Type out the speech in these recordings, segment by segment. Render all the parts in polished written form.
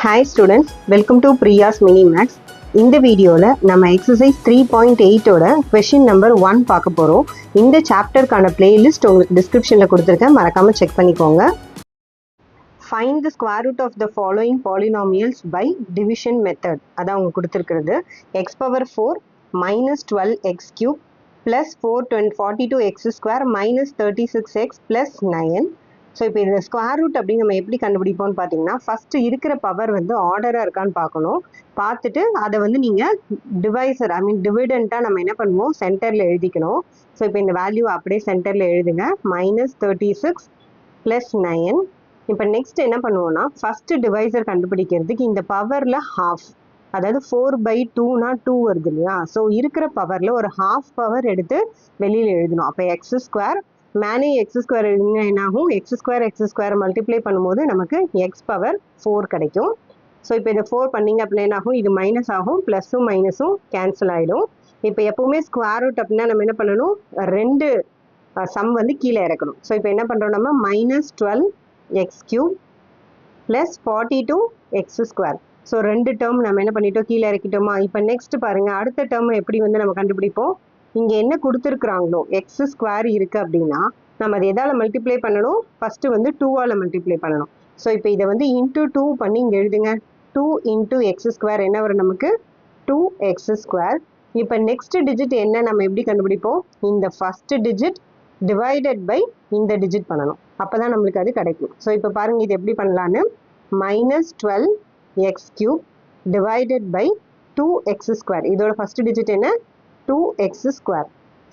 Hi students, welcome to Priya's Mini Max. இந்த வீடியோவில் நம்ம எக்ஸசைஸ் 3.8ஓட கொஷின் நம்பர் 1 பார்க்க போகிறோம். இந்த சாப்டருக்கான பிளேலிஸ்ட் உங்களுக்கு டிஸ்கிரிப்ஷனில் கொடுத்துருக்கேன், மறக்காமல் செக் பண்ணிக்கோங்க. Find the square root of the following polynomials by division method. அதான் அவங்க கொடுத்துருக்கிறது. x power 4 minus 12x cube plus 42x square minus 36x plus 9. So இப்போ இந்த ஸ்கொயர் ரூட் அப்படின்னு நம்ம எப்படி கண்டுபிடிப்போம்னு பார்த்தீங்கன்னா, ஃபஸ்ட்டு இருக்கிற பவர் வந்து ஆர்டராக இருக்கான்னு பார்க்கணும். பார்த்துட்டு அதை வந்து நீங்கள் டிவைசர் டிவிடெண்ட்டாக நம்ம என்ன பண்ணுவோம், சென்டரில் எழுதிக்கணும். ஸோ இப்போ இந்த வேல்யூ அப்படியே சென்டரில் எழுதுங்க, -36 + 9. இப்போ நெக்ஸ்ட் என்ன பண்ணுவோம்னா, ஃபஸ்ட்டு டிவைசர் கண்டுபிடிக்கிறதுக்கு இந்த பவரில் ஹாஃப், அதாவது 4/2னா 2 வருது இல்லையா, ஸோ இருக்கிற பவரில் ஒரு ஹாஃப் பவர் எடுத்து வெளியில் எழுதணும். அப்போ x² மேலே x² எழுதுங்க, என்ன ஆகும், x² மல்டிப்ளை பண்ணும்போது நமக்கு x பவர் 4 கிடைக்கும். ஸோ இப்போ இதை 4 பண்ணிங்க அப்படின்னா என்ன ஆகும், இது மைனஸ் ஆகும், ப்ளஸ்ஸும் மைனஸும் கேன்சல் ஆகிடும். இப்போ எப்போவுமே ஸ்கொயர் ரூட் அப்படின்னா நம்ம என்ன பண்ணணும், ரெண்டு சம் வந்து கீழே இறக்கணும். ஸோ இப்போ என்ன பண்ணுறோம், நம்ம -12x³ + 42x². ஸோ ரெண்டு டேர்ம் நம்ம என்ன பண்ணிட்டோம், கீழே இறக்கிட்டோமா. இப்போ நெக்ஸ்ட் பாருங்கள், அடுத்த டேர்ம் எப்படி வந்து நம்ம கண்டுபிடிப்போம். இங்கே என்ன கொடுத்துருக்குறாங்களோ x² இருக்குது அப்படின்னா நம்ம அதை எதால் மல்டிப்ளை பண்ணணும், ஃபஸ்ட்டு வந்து 2ஆல் மல்டிப்ளை பண்ணணும். ஸோ இப்போ இதை வந்து இன்ட்டு 2 பண்ணி இங்கே எழுதுங்க. 2 × x² என்ன வரும் நமக்கு, 2x². இப்போ நெக்ஸ்ட் டிஜிட் என்ன நம்ம எப்படி கண்டுபிடிப்போம், இந்த ஃபஸ்ட்டு டிஜிட் டிவைடட் பை இந்த டிஜிட் பண்ணணும், அப்போ தான் நம்மளுக்கு அது கிடைக்கும். ஸோ இப்போ பாருங்கள், இது எப்படி பண்ணலான்னு, -12x³ டிவைடட் பை 2x². இதோட ஃபஸ்ட்டு டிஜிட் என்ன, 2x².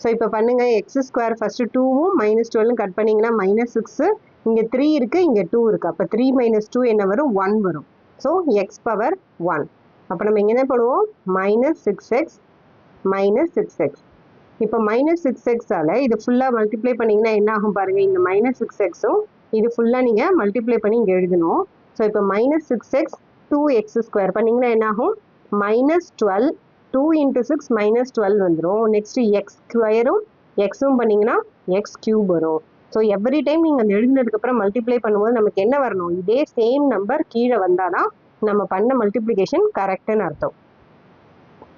ஸோ இப்போ பண்ணுங்கள், x² ஃபஸ்ட்டு 2வும் -12 கட் பண்ணிங்கன்னா -6, இங்கே 3 இருக்குது, இங்கே 2 இருக்குது. அப்போ 3 - 2 என்ன வரும், 1 வரும். So x power 1. அப்போ நம்ம இங்கே என்ன பண்ணுவோம், -6x -6x. இப்போ -6xால் இது ஃபுல்லாக மல்டிப்ளை பண்ணிங்கன்னா என்ன ஆகும் பாருங்கள், இந்த -6xும் இது ஃபுல்லாக நீங்கள் மல்டிப்ளை பண்ணி இங்கே எழுதணும். ஸோ இப்போ -6x 2x² பண்ணிங்கன்னா என்ன ஆகும், -12 2 × 6 -12 வந்துடும். நெக்ஸ்ட்டு x²ம் எக்ஸும் பண்ணிங்கன்னா x³ வரும். ஸோ எவ்ரி டைம் நீங்கள் அந்த எழுதினதுக்கப்புறம் மல்டிப்ளை பண்ணும்போது நமக்கு என்ன வரணும், இதே சேம் நம்பர் கீழே வந்தால் தான் நம்ம பண்ண மல்டிப்ளிகேஷன் கரெக்டுன்னு அர்த்தம்.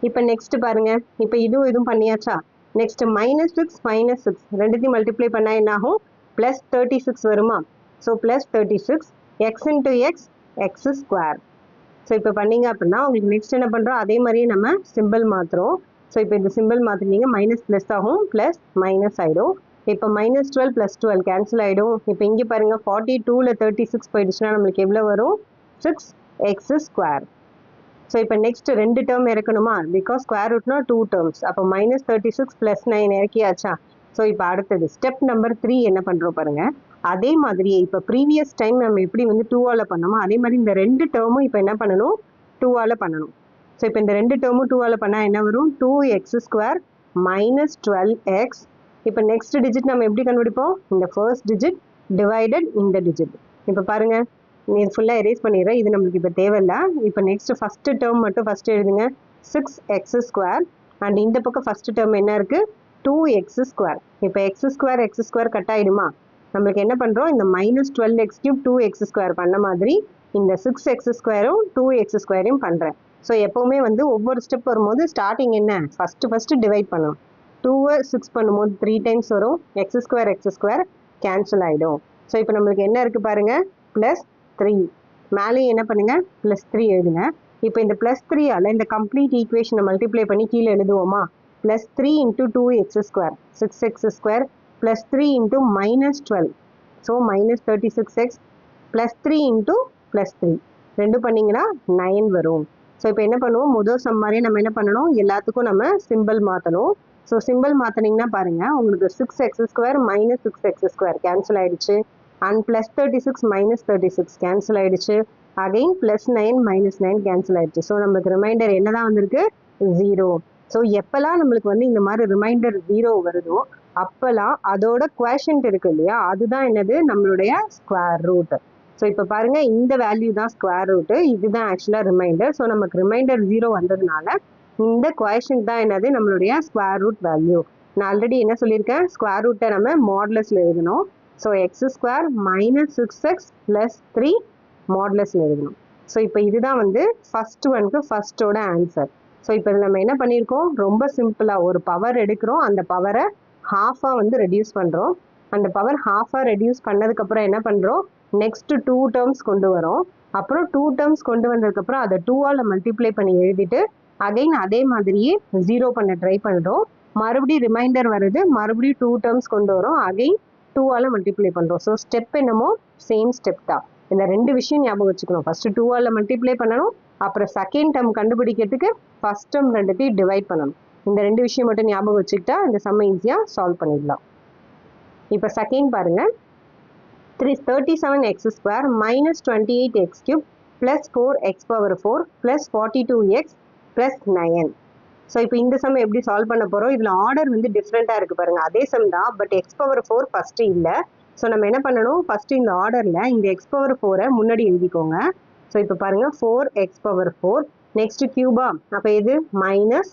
இப்போ நெக்ஸ்ட் பாருங்கள், இப்போ இதுவும் பண்ணியாச்சா. நெக்ஸ்ட் -6 -6 ரெண்டுத்தையும் மல்டிப்ளை பண்ணால் என்ன ஆகும், +36 வருமா. So +36 x × x x². So இப்போ பண்ணிங்க அப்படின்னா உங்களுக்கு நெக்ஸ்ட் என்ன பண்ணுறோம், அதே மாதிரியே நம்ம சிம்பிள் மாற்றுறோம். ஸோ இப்போ இந்த சிம்பிள் மாற்றினீங்க, மைனஸ் ப்ளஸ் ஆகும், ப்ளஸ் மைனஸ் ஆகிடும். இப்போ -12 + 12 கேன்சல் ஆகிடும். இப்போ இங்கே பாருங்கள், 42ல் 36 போயிடுச்சுன்னா நம்மளுக்கு எவ்வளோ வரும், 6x². ஸோ இப்போ நெக்ஸ்ட் ரெண்டு டேர்ம் இறக்கணுமா, பிகாஸ் ஸ்கொயர் ரூட்னா 2 டேர்ம்ஸ். அப்போ -36 + 9 இறக்கியாச்சா. ஸோ இப்போ அடுத்தது ஸ்டெப் நம்பர் 3 என்ன பண்ணுறோம் பாருங்கள். அதே மாதிரியே இப்போ ப்ரீவியஸ் டைம் நம்ம எப்படி வந்து 2ஆல் பண்ணோமோ அதே மாதிரி இந்த ரெண்டு டேர்மும் இப்போ என்ன பண்ணணும், 2ஆல் பண்ணணும். ஸோ இப்போ இந்த ரெண்டு டேர்மும் 2ஆல் பண்ணால் என்ன வரும், 2x² -12x. இப்போ நெக்ஸ்ட் டிஜிட் நம்ம எப்படி கண்டுபிடிப்போம், இந்த ஃபர்ஸ்ட் டிஜிட் டிவைடட் இந்த டிஜிட். இப்போ பாருங்கள், இது ஃபுல்லாக எரேஸ் பண்ணிடுறேன், இது நம்மளுக்கு இப்போ தேவையில்லை. இப்போ நெக்ஸ்ட் ஃபஸ்ட்டு டேர்ம் மட்டும் ஃபஸ்ட்டு எழுதுங்க, 6x². அண்ட் இந்த பக்கம் ஃபஸ்ட்டு டேர்ம் என்ன இருக்குது, 2x². இப்போ x² கட் ஆகிடுமா. நம்மளுக்கு என்ன பண்ணுறோம், இந்த -12x³ 2x² பண்ண மாதிரி இந்த 6x²ம் 2x²யும் பண்ணுறேன். ஸோ எப்போவுமே வந்து ஒவ்வொரு ஸ்டெப் வரும்போது ஸ்டார்டிங் என்ன, ஃபஸ்ட்டு டிவைட் பண்ணணும். 2 6 பண்ணும்போது 3 டைம்ஸ் வரும், x² கேன்சல் ஆகிடும். ஸோ இப்போ நம்மளுக்கு என்ன இருக்குது பாருங்கள், +3. மேலேயும் என்ன பண்ணுங்கள், +3 எழுதுங்க. இப்போ இந்த +3ஆல் இந்த கம்ப்ளீட் ஈக்குவேஷனை மல்டிப்ளை பண்ணி கீழே எழுதுவோமா, +3 × 2x², 6x² +3 × -12. ஸோ -36x +3 × +3 ரெண்டு பண்ணிங்கன்னா 9 வரும். ஸோ இப்போ என்ன பண்ணுவோம், முதல் சம் மாதிரியே நம்ம என்ன பண்ணணும், எல்லாத்துக்கும் நம்ம சிம்பிள் மாற்றணும். ஸோ சிம்பிள் மாற்றினீங்கன்னா பாருங்கள், உங்களுக்கு 6x² -6x² கேன்சல் ஆகிடுச்சு. அண்ட் +36 -36 கேன்சல் ஆகிடுச்சு. அகெயின் +9 -9 கேன்சல் ஆகிடுச்சு. ஸோ நம்மளுக்கு ரிமைண்டர் என்ன தான் வந்திருக்கு, 0. ஸோ எப்போல்லாம் நம்மளுக்கு வந்து இந்த மாதிரி ரிமைண்டர் 0 வருதோ அப்போல்லாம் அதோட குவேஷன்ட் இருக்கு இல்லையா, அதுதான் என்னது, நம்மளுடைய ஸ்கொயர் ரூட். ஸோ இப்போ பாருங்கள், இந்த வேல்யூ தான் ஸ்கொயர் ரூட்டு, இதுதான் ஆக்சுவலாக ரிமைண்டர். ஸோ நமக்கு ரிமைண்டர் 0 வந்ததுனால இந்த குவேஷன்ட் தான் என்னது, நம்மளுடைய ஸ்கொயர் ரூட் வேல்யூ. நான் ஆல்ரெடி என்ன சொல்லியிருக்கேன், ஸ்கொயர் ரூட்டை நம்ம மாடுலஸில் எழுதணும். ஸோ x² -6x + 3 மாடுலஸில் எழுதணும். ஸோ இப்போ இதுதான் வந்து ஃபர்ஸ்ட் ஒன்க்கு ஃபர்ஸ்டோட ஆன்சர். ஸோ இப்போ இதில் நம்ம என்ன பண்ணியிருக்கோம், ரொம்ப சிம்பிளாக ஒரு பவர் எடுக்கிறோம், அந்த பவரை ஹாஃபாக வந்து ரெடியூஸ் பண்ணுறோம். அந்த பவர் ஹாஃபாக ரெடியூஸ் பண்ணதுக்கப்புறம் என்ன பண்ணுறோம், நெக்ஸ்ட் 2 டேர்ம்ஸ் கொண்டு வரோம். அப்புறம் 2 டேர்ம்ஸ் கொண்டு வந்ததுக்கப்புறம் அதை 2ஆல் மல்டிப்ளை பண்ணி எழுதிட்டு அகைன் அதே மாதிரியே 0 பண்ண ட்ரை பண்ணுறோம். மறுபடியும் ரிமைண்டர் வருது, மறுபடியும் 2 டேர்ம்ஸ் கொண்டு வரோம், அகைன் 2ஆல் மல்டிப்ளை பண்ணுறோம். ஸோ ஸ்டெப் என்னமோ சேம் ஸ்டெப் தான். இந்த 2 விஷயம் ஞாபகம் வச்சுக்கணும். ஃபர்ஸ்ட் 2ஆல் மல்டிப்ளை பண்ணணும், அப்புறம் செகண்ட் டேர்ம் கண்டுபிடிக்கிறதுக்கு ஃபர்ஸ்ட் டேர்ம் ரெண்டுத்தையும் டிவைட் பண்ணணும். இந்த 2 விஷயம் மட்டும் ஞாபகம் வச்சுக்கிட்டா இந்த சம்மை ஈஸியாக சால்வ் பண்ணிடலாம். இப்போ செகண்ட் பாருங்க, 37x square minus 28x cube plus 4x power 4 plus 42x plus 9. So இப்போ இந்த சம் எப்படி சால்வ் பண்ண போகிறோம், இதில் ஆர்டர் வந்து டிஃப்ரெண்ட்டாக இருக்குது பாருங்கள். அதே சம் தான், பட் x power 4 ஃபஸ்ட்டு இல்லை. ஸோ நம்ம என்ன பண்ணணும், ஃபஸ்ட்டு இந்த ஆர்டரில் இந்த x power 4 முன்னாடி எழுதிக்கோங்க. ஸோ இப்போ பாருங்கள் 4x power 4 நெக்ஸ்ட் கியூபா, அப்போ இது மைனஸ்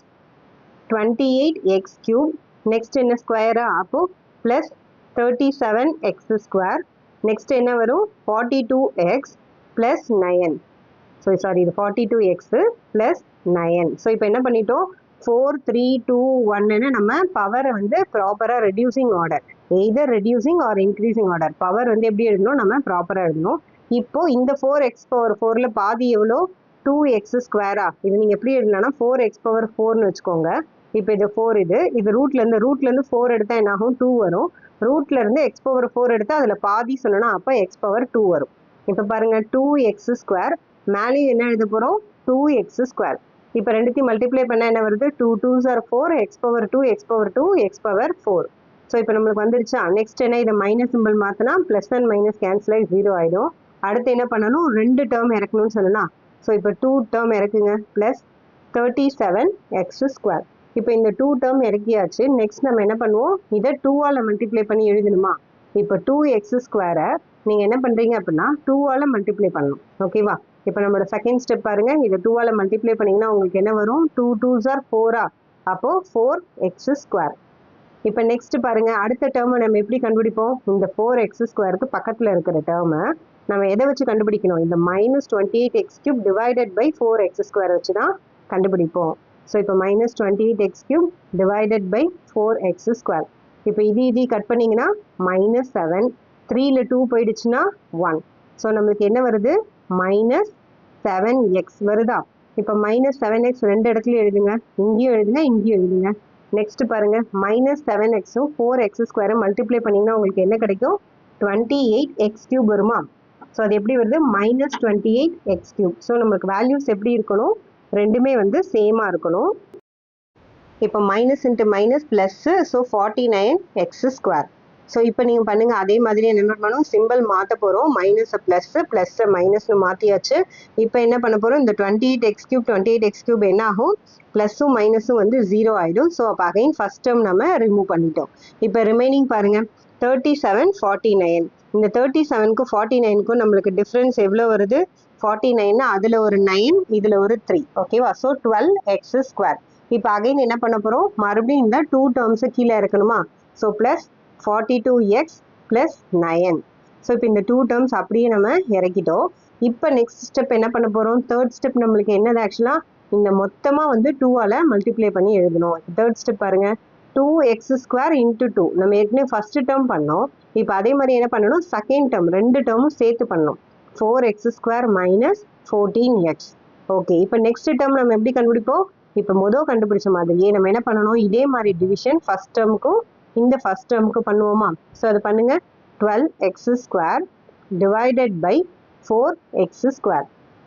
28x cube, நெக்ஸ்ட் என்ன ஸ்கொயரா, அப்போது ப்ளஸ் 37x square, நெக்ஸ்ட் என்ன வரும் 42x ப்ளஸ் 9. ஸோ சாரி, இது 42x ப்ளஸ் 9. ஸோ இப்போ என்ன பண்ணிட்டோம், 4 3 2 1ன்னு நம்ம பவரை வந்து ப்ராப்பராக reducing order, either reducing or increasing order, power வந்து எப்படி எழுதணும், நம்ம ப்ராப்பராக எழுதணும். இப்போ இந்த 4x power 4ல் பாதி எவ்வளோ, 2x ஸ்கொயரா, இது நீங்கள் எப்படி எழுதலாம்னா 4x power 4ன்னு வச்சுக்கோங்க. இப்போ இது 4, இது ரூட்லேருந்து 4 எடுத்தால் என்ன ஆகும், 2 வரும். ரூட்லேருந்து x power 4 எடுத்தால் அதில் பாதி சொல்லணும், அப்போ x power 2 வரும். இப்போ பாருங்கள் 2x ஸ்கொயர், மேலேயும் என்ன எழுத போகிறோம், 2x ஸ்கொயர். இப்போ ரெண்டுத்தையும் மல்டிப்ளை பண்ணால் என்ன வருது, 2 2s are 4, x power 2 x power 2 x power 4. So இப்போ நம்மளுக்கு வந்துடுச்சா. நெக்ஸ்ட் என்ன, இதை மைனஸ் சிம்பிள் மாற்றினா ப்ளஸ் அண்ட் மைனஸ் கேன்சல் ஆகி 0 ஆகிடும். அடுத்து என்ன பண்ணணும், 2 டேர்ம் இறக்கணும்னு சொல்லலாம். ஸோ இப்போ 2 டேர்ம் இறக்குங்க, ப்ளஸ் 37x ஸ்கொயர். இப்போ இந்த 2 டேர்ம் இறக்கியாச்சு. நெக்ஸ்ட் நம்ம என்ன பண்ணுவோம், இதை 2ஆல் மல்டிப்ளை பண்ணி எழுதணுமா. இப்போ 2x ஸ்கொயரை நீங்கள் என்ன பண்ணுறீங்க அப்படின்னா 2ஆல் மல்டிப்ளை பண்ணணும். ஓகேவா. இப்போ நம்மளோட செகண்ட் ஸ்டெப் பாருங்க, இதை 2ஆல் மல்டிப்ளை பண்ணிங்கன்னா உங்களுக்கு என்ன வரும், 2 2s are 4, அப்போது 4x ஸ்கொயர். இப்போ நெக்ஸ்ட் பாருங்க, அடுத்த டேர்மை நம்ம எப்படி கண்டுபிடிப்போம், இந்த 4x ஸ்கொயருக்கு பக்கத்தில் இருக்கிற டேர்மை நம்ம எதை வச்சு கண்டுபிடிக்கணும், இந்த minus 28x cube divided by 4x square வச்சு தான் கண்டுபிடிப்போம். ஸோ இப்போ minus 28x cube divided by 4x square. இப்போ இது கட் பண்ணிங்கன்னா மைனஸ் 7, 3ல் 2 போயிடுச்சுன்னா 1. ஸோ நம்மளுக்கு என்ன வருது, மைனஸ் 7x வருதா. இப்போ மைனஸ் 7x ரெண்டு இடத்துல எழுதுங்க, இங்கேயும் எழுதுங்க இங்கேயும் எழுதுங்க. நெக்ஸ்ட் பாருங்க, மைனஸ் 7xும் 4x ஸ்கொயரும் மல்டிப்ளை பண்ணிங்கன்னா உங்களுக்கு என்ன கிடைக்கும், 28x கியூப் வருமா. ஸோ அது எப்படி வருது, மைனஸ் 28x கியூப். ஸோ நம்மளுக்கு வேல்யூஸ் எப்படி இருக்கணும், ரெண்டுமே வந்து சேமாக இருக்கணும். இப்போ minus into minus plus, so 49x square. So இப்போ நீங்கள் பண்ணுங்கள், அதே மாதிரி என்ன பண்ணணும், சிம்பிள் மாற்ற போகிறோம், மைனஸை ப்ளஸ்ஸை மைனஸ்னு மாற்றியாச்சு. இப்போ என்ன பண்ண போகிறோம், இந்த 28x கியூப் என்ன ஆகும், ப்ளஸ்ஸும் மைனஸும் வந்து 0 ஆகிடும். ஸோ அப்போ அகைன் ஃபஸ்ட் டேர்ம் நம்ம ரிமூவ் பண்ணிட்டோம். இப்போ ரிமைனிங் பாருங்கள், 37 49. இந்த 37க்கும் 49க்கும் நம்மளுக்கு டிஃப்ரென்ஸ் எவ்வளோ வருது, 49, அதில் ஒரு 9, இதில் ஒரு 3. ஓகேவா. So 12x square. இப்போ அகைன் என்ன பண்ண போகிறோம், மறுபடியும் இந்த 2 டேர்ம்ஸு கீழே இருக்கணுமா. So plus 42x plus 9. So இப்போ இந்த 2 டேர்ம்ஸ் அப்படியே நம்ம இறக்கிட்டோம். இப்போ நெக்ஸ்ட் ஸ்டெப் என்ன பண்ண போகிறோம், தேர்ட் ஸ்டெப் நம்மளுக்கு என்னது, ஆக்சுவலாக இந்த மொத்தமாக வந்து 2ஆல் மல்டிப்ளை பண்ணி எழுதணும். தேர்ட் ஸ்டெப் பாருங்கள், 2x ஸ்கொயர் இன்ட்டு 2. நம்ம ஏற்கனவே ஃபஸ்ட்டு டேர்ம் பண்ணோம், இப்போ அதே மாதிரி என்ன பண்ணணும், செகண்ட் டேர்ம் 2 டேர்மும் சேர்த்து பண்ணணும். 4x square minus 14x. Okay, இப்போ நெக்ஸ்ட் டேர்ம் நம்ம எப்படி கண்டுபிடிப்போம், இப்போ முதல் கண்டுபிடிச்ச மாதிரியே நம்ம என்ன பண்ணணும், இதே மாதிரி டிவிஷன் ஃபஸ்ட் டேர்முக்கும் இந்த ஃபஸ்ட் டேர்முக்கு பண்ணுவோமா. ஸோ அது பண்ணுங்க, 12x square divided by 4x square.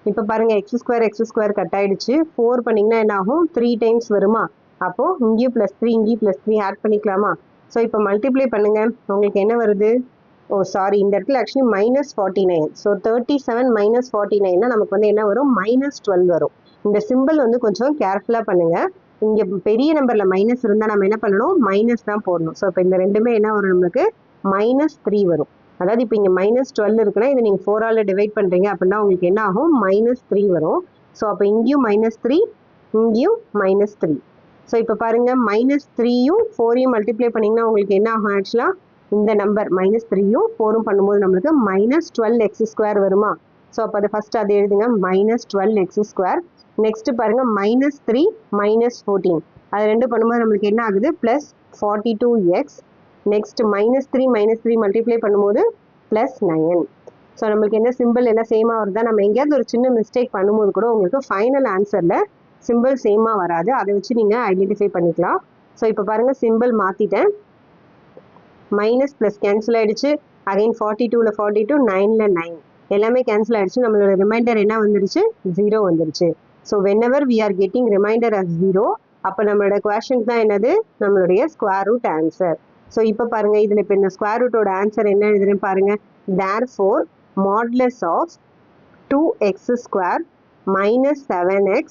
இப்போ பாருங்கள், x ஸ்கொயர் கட் ஆகிடுச்சு. 4 பண்ணிங்கன்னா என்ன ஆகும், 3 டைம்ஸ் வருமா. அப்போது இங்கேயும் +3 இங்கேயும் +3 ஆட் பண்ணிக்கலாமா. ஸோ இப்போ மல்டிப்ளை பண்ணுங்கள், உங்களுக்கு என்ன வருது, ஓ சாரி, இந்த இடத்துல ஆக்சுவலி மைனஸ் 49. ஸோ 37 மைனஸ் 49னா நமக்கு வந்து என்ன வரும், மைனஸ் 12 வரும். இந்த சிம்பிள் வந்து கொஞ்சம் கேர்ஃபுல்லாக பண்ணுங்கள். இங்கே பெரிய நம்பரில் மைனஸ் இருந்தால் நம்ம என்ன பண்ணணும், மைனஸ் தான் போடணும். ஸோ இப்போ இந்த ரெண்டுமே என்ன வரும், நம்மளுக்கு -3 வரும். அதாவது இப்போ இங்கே -12 இருக்குன்னா இதை நீங்கள் 4ஆல் டிவைட் பண்ணுறீங்க அப்படின்னா உங்களுக்கு என்ன ஆகும், -3 வரும். ஸோ அப்போ இங்கேயும் -3 இங்கேயும் -3. ஸோ இப்போ பாருங்கள், -3யும் 4யும் மல்டிப்ளை பண்ணிங்கன்னா உங்களுக்கு என்ன ஆகும், ஆக்சுவலாக இந்த நம்பர் -3யும் 4ம் பண்ணும்போது நம்மளுக்கு -12x ஸ்கொயர் வருமா. ஸோ அப்போ அது ஃபஸ்ட்டு அது எழுதுங்க -12x². நெக்ஸ்ட்டு பாருங்கள் -3 -14 அது ரெண்டு பண்ணும்போது நம்மளுக்கு என்ன ஆகுது +42x. நெக்ஸ்ட் -3 -3 மல்டிப்ளை பண்ணும்போது +9. ஸோ நம்மளுக்கு என்ன சிம்பிள் எல்லாம் சேமாக வருதா? நம்ம எங்கேயாவது ஒரு சின்ன மிஸ்டேக் பண்ணும்போது கூட உங்களுக்கு ஃபைனல் ஆன்சரில் சிம்பிள் சேமாக வராது. அதை வச்சு நீங்கள் ஐடென்டிஃபை பண்ணிக்கலாம். ஸோ இப்போ பாருங்கள் சிம்பிள் மாற்றிட்டேன். மைனஸ் ப்ளஸ் கேன்சல் ஆகிடுச்சு. அகைன் 42ல் 42 9ல் 9 எல்லாமே கேன்சல் ஆகிடுச்சு. நம்மளோட ரிமைண்டர் என்ன வந்துருச்சு 0 வந்துருச்சு. So whenever we are getting remainder as 0 அப்போ நம்மளோட கொஷனுக்கு தான் என்னது நம்மளுடைய ஸ்கொயர் ரூட் ஆன்சர். ஸோ இப்போ பாருங்கள் இதில் இப்போ இந்த ஸ்கொயர் ரூட்டோட ஆன்சர் என்ன எழுதுறேன்னு பாருங்கள். therefore modulus of 2x² - 7x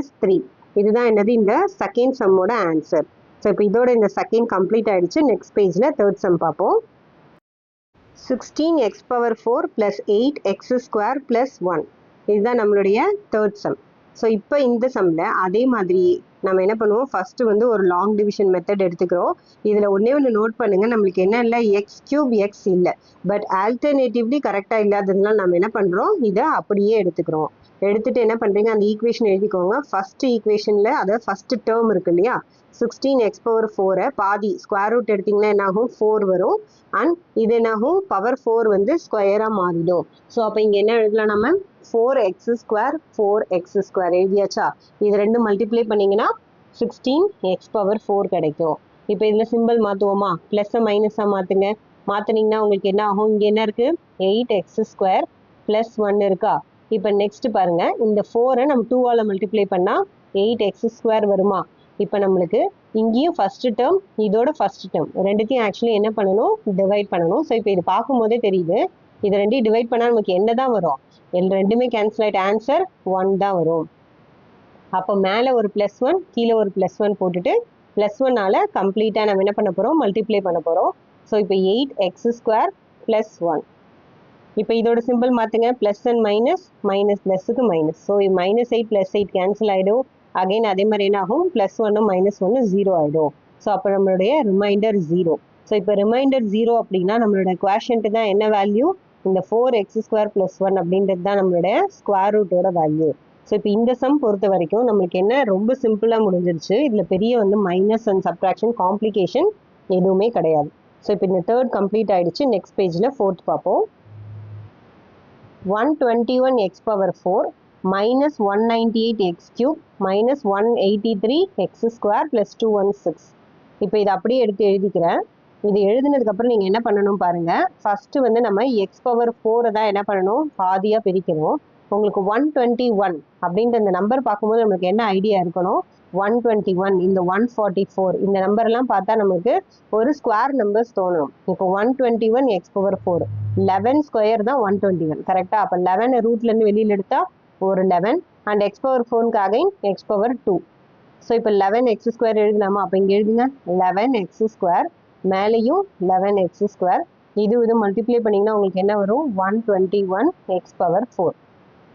- 3 இதுதான் என்னது இந்த செகண்ட் சம்மோட ஆன்சர். ஸோ இப்போ இதோட இந்த செகண்ட் கம்ப்ளீட் ஆகிடுச்சு. நெக்ஸ்ட் பேஜில் தேர்ட் சம் பார்ப்போம். 16x⁴ + 8x² + 1 இதுதான் நம்மளுடைய தேர்ட் சம். ஸோ இப்போ இந்த சம்மில் அதே மாதிரி நம்ம என்ன பண்ணுவோம், ஃபஸ்ட்டு வந்து ஒரு லாங் டிவிஷன் மெத்தட் எடுத்துக்கிறோம். இதில் ஒன்றே ஒன்று நோட் பண்ணுங்கள், நம்மளுக்கு என்ன இல்லை x³ x இல்லை, பட் ஆல்டர்னேட்டிவ்லி கரெக்டாக இல்லாததுனால நம்ம என்ன பண்ணுறோம் இதை அப்படியே எடுத்துக்கிறோம். எடுத்துகிட்டு என்ன பண்ணுறீங்க அந்த ஈக்குவேஷன் எழுதிக்கோங்க. ஃபஸ்ட்டு ஈக்குவேஷனில் அதாவது ஃபஸ்ட்டு டேர்ம் இருக்கு இல்லையா 16x⁴ பாதி ஸ்கொயர் ரூட் எடுத்திங்கன்னா என்னாகும் 4 வரும். அண்ட் இது என்னாகும் பவர் 4 வந்து ஸ்கொயராக மாறிடும். ஸோ அப்போ இங்கே என்ன எழுதலாம் நம்ம 4x² எழுதியாச்சா? இது ரெண்டும் மல்டிப்ளை பண்ணிங்கன்னா 16x⁴ கிடைக்கும். இப்போ இதில் சிம்பிள் மாற்றுவோமா? ப்ளஸ்ஸை மைனஸாக மாற்றுங்க. மாற்றினீங்கன்னா உங்களுக்கு என்ன ஆகும்? இங்கே என்ன இருக்குது 8x² + 1 இருக்கா? இப்போ நெக்ஸ்ட் பாருங்கள், இந்த 4ஐ நம்ம 2ஆல் மல்டிப்ளை பண்ணால் 8x² வருமா? இப்போ நம்மளுக்கு இங்கேயும் ஃபஸ்ட்டு டேர்ம் இதோட ஃபஸ்ட்டு டேர்ம் ரெண்டுத்தையும் ஆக்சுவலி என்ன பண்ணணும் டிவைட் பண்ணணும். ஸோ இப்போ இது பார்க்கும்போதே தெரியுது இது ரெண்டையும் டிவைட் பண்ணால் நமக்கு என்ன தான் வரும்? ரெண்டுமே கேன்சல் ஆகிட்டு ஆன்சர் 1 தான் வரும். அப்போ மேலே ஒரு +1 கீழே ஒரு +1 போட்டுட்டு +1ஆல் கம்ப்ளீட்டாக நம்ம என்ன பண்ண போகிறோம் மல்டிப்ளை பண்ண போகிறோம். ஸோ இப்போ 8x² + 1 இப்போ இதோட சிம்பிள் மாற்றுங்க. ப்ளஸ் அண்ட் மைனஸ் மைனஸ் ப்ளஸுக்கு மைனஸ். ஸோ -8 + 8 கேன்சல் ஆகிடும். அகைன் அதே மாதிரி என்ன ஆகும் +1 -1 0 ஆகிடும். ஸோ அப்போ நம்மளுடைய ரிமைண்டர் 0. ஸோ இப்போ ரிமைண்டர் 0 அப்படின்னா நம்மளோட குவாஷன்ட்டு தான் என்ன வேல்யூ இந்த 4x² + 1 அப்படின்றது தான் நம்மளுடைய ஸ்கொயர் ரூட்டோட வேல்யூ. ஸோ இப்போ இந்த சம் பொறுத்த வரைக்கும் நம்மளுக்கு என்ன ரொம்ப சிம்பிளாக முடிஞ்சிருச்சு. இதில் பெரிய வந்து மைனஸ் அண்ட் சப்ட்ராக்ஷன் காம்ப்ளிகேஷன் எதுவுமே கிடையாது. ஸோ இப்போ இந்த தேர்ட் கம்ப்ளீட் ஆகிடுச்சு. நெக்ஸ்ட் பேஜில் ஃபோர்த் பார்ப்போம். 121x⁴ - 198x³ - 183x² + 216 இப்போ இதை அப்படியே எடுத்து எழுதிக்கிறேன். இது எழுதினதுக்கப்புறம் நீங்கள் என்ன பண்ணணும் பாருங்கள். ஃபஸ்ட்டு வந்து நம்ம x⁴ தான் என்ன பண்ணணும் பாதியாக பிரிக்கணும். உங்களுக்கு 121 அப்படின்ற இந்த நம்பர் பார்க்கும்போது நம்மளுக்கு என்ன ஐடியா இருக்கணும் 121 இந்த 144 இந்த நம்பர்லாம் பார்த்தா நமக்கு ஒரு ஸ்கொயர் நம்பர்ஸ் தோணும். இப்போ 121x⁴ 11 ஸ்கொயர் தான் 121 கரெக்டாக? அப்போ 11 ரூட்லேருந்து வெளியில் எடுத்தால் ஒரு 11 and x⁴ again x⁴2. So இப்போ 11x² எழுதலாமா? அப்போ இங்கே எழுதுங்க 11x² மேலேயும் 11x². இது மல்டிப்ளை பண்ணிங்கன்னா உங்களுக்கு என்ன வரும் 121x⁴.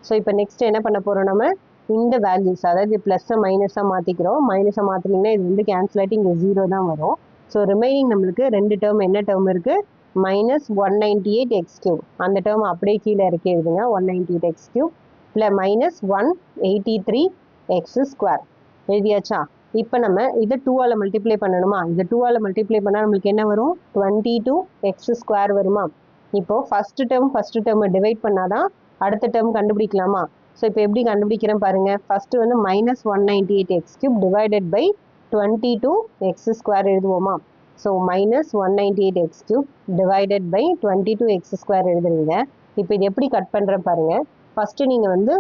ஸோ இப்போ நெக்ஸ்ட் என்ன பண்ண போகிறோம் நம்ம இந்த வேல்யூஸ் அதாவது ப்ளஸ்ஸை மைனஸாக மாற்றிக்கிறோம். மைனஸை மாற்றினீங்கன்னா இது வந்து கேன்சல் ஆகிட்டு இங்கே 0 தான் வரும். ஸோ ரிமைனிங் நம்மளுக்கு ரெண்டு டேர்ம் என்ன டேர்ம் இருக்குது -198x³ அந்த டேர்ம் அப்படியே கீழே இறக்கி எழுதுங்க 198x³ + -183x² எழுதியாச்சா? இப்போ நம்ம இதை 2ஆல் மல்டிப்ளை பண்ணணுமா? இதை 2ஆல் மல்டிப்ளை பண்ணால் நம்மளுக்கு என்ன வரும் 22x² வருமா? இப்போது ஃபஸ்ட்டு டேர்மை டிவைட் பண்ணால் தான் அடுத்த டேர்ம் கண்டுபிடிக்கலாமா? ஸோ இப்போ எப்படி கண்டுபிடிக்கிறேன் பாருங்கள். ஃபஸ்ட்டு வந்து -198x³ டிவைடட் பை 22x² எழுதுவோமா? So -198x³ divided by 22x² எழுதுறீங்க. இப்போ இது எப்படி கட் பண்ணுறேன் பாருங்கள். ஃபஸ்ட்டு நீங்கள் வந்து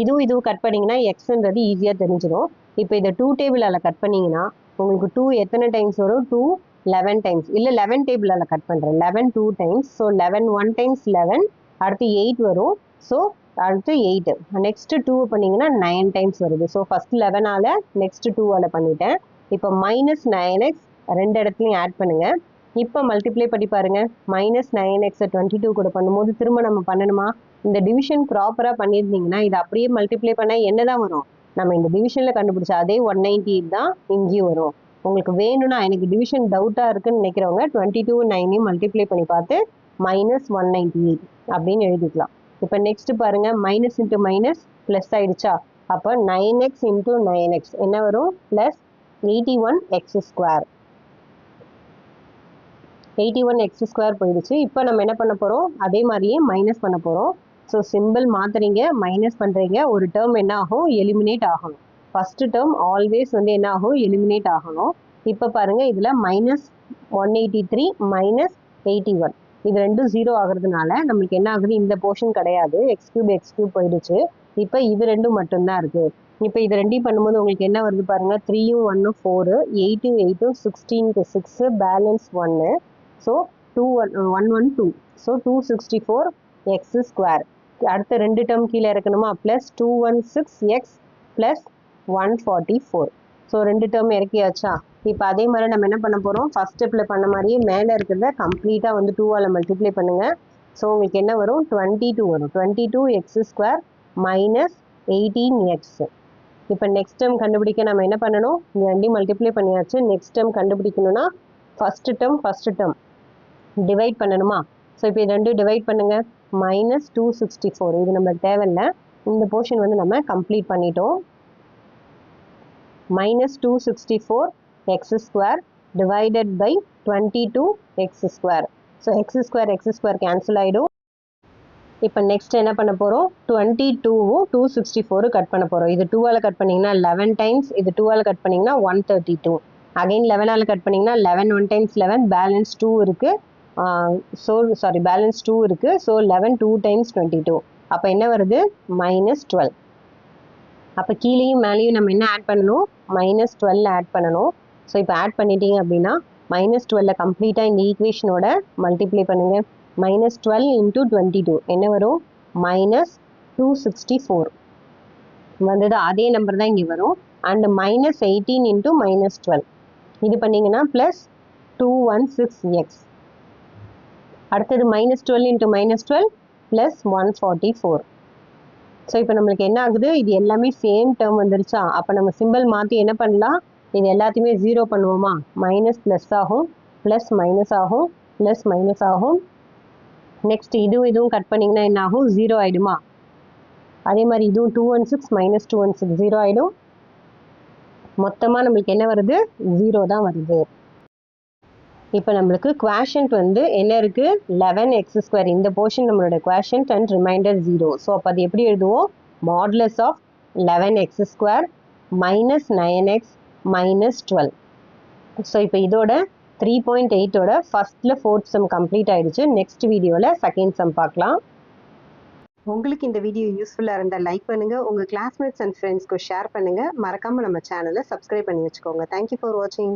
இதுவும் கட் பண்ணிங்கன்னா எக்ஸ்ன்றது ஈஸியாக தெரிஞ்சிடும். இப்போ இதை 2 டேபிளால் கட் பண்ணிங்கன்னா உங்களுக்கு 2 எத்தனை டைம்ஸ் வரும் 2 11 டைம்ஸ் இல்லை 11 டேபிளால் கட் பண்ணுறேன் 11 2 டைம்ஸ். ஸோ 11 1 டைம்ஸ் 11 அடுத்து 8 வரும். ஸோ அடுத்து 8 நெக்ஸ்ட்டு 2 பண்ணிங்கன்னா 9 டைம்ஸ் வருது. ஸோ ஃபஸ்ட் 11ஆல் நெக்ஸ்ட்டு 2ஆல் பண்ணிட்டேன். இப்போ -9x ரெண்டு இடத்துலையும் ஆட் பண்ணுங்கள். இப்போ மல்டிப்ளை பண்ணி பாருங்கள். -9x 22 கூட பண்ணும்போது திரும்ப நம்ம பண்ணணுமா? இந்த டிவிஷன் ப்ராப்பராக பண்ணியிருந்தீங்கன்னா இதை அப்படியே மல்டிப்ளை பண்ணால் என்ன தான் வரும் நம்ம இந்த டிவிஷனில் கண்டுபிடிச்ச அதே 198 தான் இங்கேயும் வரும். உங்களுக்கு வேணும்னா எனக்கு டிவிஷன் டவுட்டாக இருக்குன்னு நினைக்கிறவங்க 22 9 மல்டிப்ளை பண்ணி பார்த்து -198 அப்படின்னு எழுதிக்கலாம். இப்போ நெக்ஸ்ட் பாருங்க மைனஸ் இன்ட்டு மைனஸ் ப்ளஸ் ஆயிடுச்சா, அப்போ 9x இன்ட்டு 9x என்ன வரும் ப்ளஸ் 81x². 81x² போயிடுச்சு. இப்போ நம்ம என்ன பண்ண போகிறோம், அதே மாதிரியே மைனஸ் பண்ண போகிறோம். ஸோ சிம்பிள் மாற்றுறீங்க, மைனஸ் பண்ணுறீங்க, ஒரு டேர்ம் என்ன ஆகும் எலிமினேட் ஆகணும். ஃபஸ்ட்டு டேர்ம் ஆல்வேஸ் வந்து என்ன ஆகும் எலிமினேட் ஆகணும். இப்போ பாருங்கள் இதில் -183 -81 இது ரெண்டும் 0 ஆகிறதுனால நம்மளுக்கு என்ன ஆகுது, இந்த போர்ஷன் கிடையாது, x³ போயிடுச்சு. இப்போ இது ரெண்டும் மட்டும்தான் இருக்குது. இப்போ இது ரெண்டையும் பண்ணும்போது உங்களுக்கு என்ன வருது பாருங்கள், 3ம் 1ம் 4, 8ம் 8ம் 16க்கு 6, பேலன்ஸ் 1. So 112, so 264x². அடுத்த ரெண்டு டேர்ம் கீழே இறக்கணுமா, ப்ளஸ் 216x ப்ளஸ் 144. ஸோ ரெண்டு டேர்ம் இறக்கியாச்சா. இப்போ அதே மாதிரி நம்ம என்ன பண்ண போகிறோம், ஃபஸ்ட் ஸ்டெப்பில் பண்ண மாதிரியே மேலே இருக்கிறத கம்ப்ளீட்டாக வந்து 2ஆல் மல்டிப்ளை பண்ணுங்கள். ஸோ உங்களுக்கு என்ன வரும் 22 வரும். 22x² minus 18x. இப்போ நெக்ஸ்ட் டேர்ம் கண்டுபிடிக்க நம்ம என்ன பண்ணணும், இந்த ரெண்டையும் மல்டிப்ளை பண்ணியாச்சு. நெக்ஸ்ட் டேர்ம் கண்டுபிடிக்கணும்னா ஃபஸ்ட்டு டேர்ம் டிவைட் பண்ணணுமா. ஸோ இப்போ இது ரெண்டும் டிவைட் பண்ணுங்கள், -264. இது நம்மளுக்கு தேவையில்லை, இந்த போர்ஷன் வந்து நம்ம கம்ப்ளீட் பண்ணிட்டோம். -264x² divided by 22x². So x² cancel ஆகிடும். இப்போ நெக்ஸ்ட் என்ன பண்ண போகிறோம், 22வும் 264 கட் பண்ண போகிறோம். இது 2ஆல் கட் பண்ணிங்கன்னா 11 டைம்ஸ், இது 2ஆல் கட் பண்ணிங்கன்னா 132. அகைன் 11ஆல் கட் பண்ணிங்கன்னா 11 1 டைம்ஸ் 11, பேலன்ஸ் 2 இருக்குது. பேலன்ஸ் 2 இருக்குது. So 11 2 times 22. அப்போ என்ன வருது -12. அப்போ கீழேயும் மேலேயும் நம்ம என்ன ஆட் பண்ணணும், -12 ஆட் பண்ணணும். ஸோ இப்போ ஆட் பண்ணிட்டீங்க அப்படின்னா -12 கம்ப்ளீட்டாக இந்த ஈக்குவேஷனோட மல்டிப்ளை பண்ணுங்கள். -12 இன்ட்டு 22 என்ன வரும், -264 வந்தது. அதே நம்பர் தான் இங்கே வரும். அண்ட் -18 இன்ட்டு -12 இது பண்ணிங்கன்னா ப்ளஸ் 216x. அடுத்தது -12 இன்ட்டு -12 ப்ளஸ் 144. ஸோ இப்போ நம்மளுக்கு என்ன ஆகுது, இது எல்லாமே சேம் டேர்ம் வந்துருச்சா. அப்போ நம்ம சிம்பிள் மாற்றி என்ன பண்ணலாம், இது எல்லாத்தையுமே 0 பண்ணுவோமா, மைனஸ் ப்ளஸ் ஆகும், ப்ளஸ் மைனஸ் ஆகும், ப்ளஸ் மைனஸ் ஆகும். நெக்ஸ்ட் இதுவும் கட் பண்ணிங்கன்னா என்ன ஆகும், 0 ஆகிடுமா. அதே மாதிரி இதுவும் 216 -216 0 ஆகிடும். மொத்தமாக நம்மளுக்கு என்ன வருது, 0 தான் வருது. இப்போ நம்மளுக்கு குவாஷன்ட் வந்து என்ன இருக்குது, 11x². இந்த போர்ஷன் நம்மளோட குவாஷன்ட் அண்ட் ரிமைண்டர் 0. ஸோ அப்போ அது எப்படி எழுதுவோம், modulus of 11x² minus 9x minus 12. So இப்போ இதோட 3.8ஓட ஃபஸ்ட்டில் 4th சம் கம்ப்ளீட் ஆகிடுச்சு. நெக்ஸ்ட் வீடியோவில் செகண்ட் சம் பார்க்கலாம். உங்களுக்கு இந்த வீடியோ யூஸ்ஃபுல்லாக இருந்தால் லைக் பண்ணுங்கள், உங்கள் கிளாஸ்மேட்ஸ் அண்ட் ஃப்ரெண்ட்ஸ்க்கு ஷேர் பண்ணுங்கள். மறக்காமல் நம்ம சேனலை சப்ஸ்கிரைப் பண்ணி வச்சுக்கோங்க. தேங்க்யூ ஃபார் வாட்சிங்.